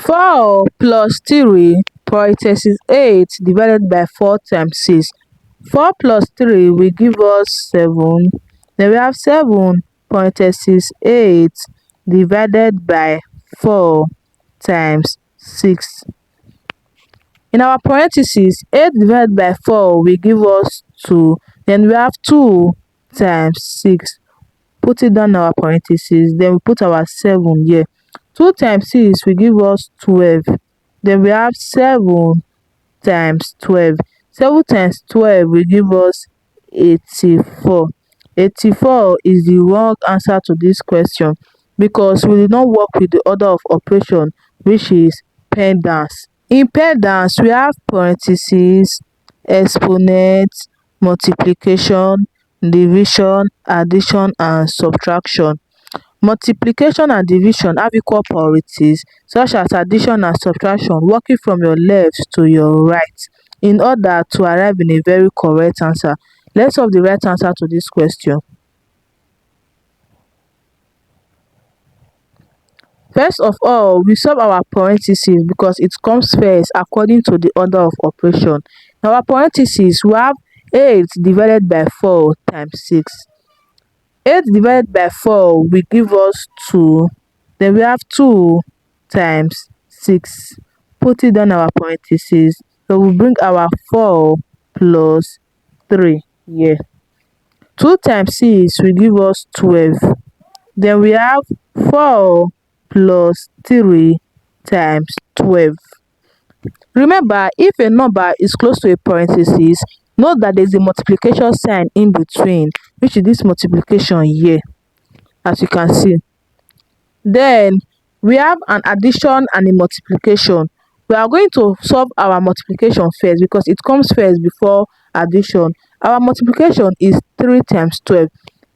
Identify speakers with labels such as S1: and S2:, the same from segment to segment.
S1: 4 plus 3 parenthesis 8 divided by 4 times 6. 4 plus 3 will give us 7. Then we have 7 parenthesis 8 divided by 4 times 6. In our parentheses, 8 divided by 4 will give us 2. Then we have 2 times 6. Put it down in our parentheses. Then we put our 7 here. 2 times 6 will give us 12. Then we have 7 times 12. 7 times 12 will give us 84. 84 is the wrong answer to this question because we did not work with the order of operation, which is PEMDAS. In PEMDAS, we have parentheses, exponents, multiplication, division, addition, and subtraction. Multiplication and division have equal priorities, such as addition and subtraction working from your left to your right in order to arrive in a very correct answer. Let's solve the right answer to this question. First of all, we solve our parentheses because it comes first according to the order of operation. In our parentheses, we have 8 divided by 4 times 6. 8 divided by 4 will give us 2. Then we have 2 times 6. Put it down our parentheses. So we bring our 4 plus 3 here. 2 times 6 will give us 12. Then we have 4 plus 3 times 12. Remember, if a number is close to a parenthesis, note that there is a multiplication sign in between, which is this multiplication here, as you can see. Then we have an addition and a multiplication. We are going to solve our multiplication first because it comes first before addition. Our multiplication is 3 times 12.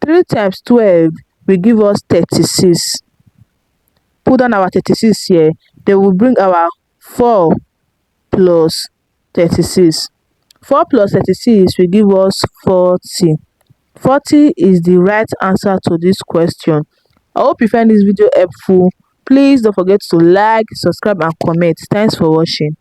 S1: 3 times 12 will give us 36. Put down our 36 here. Then we'll bring our 4 plus 36. 4 plus 36 will give us 40. 40 is the right answer to this question. I hope you find this video helpful. Please don't forget to like, subscribe, and comment. Thanks for watching.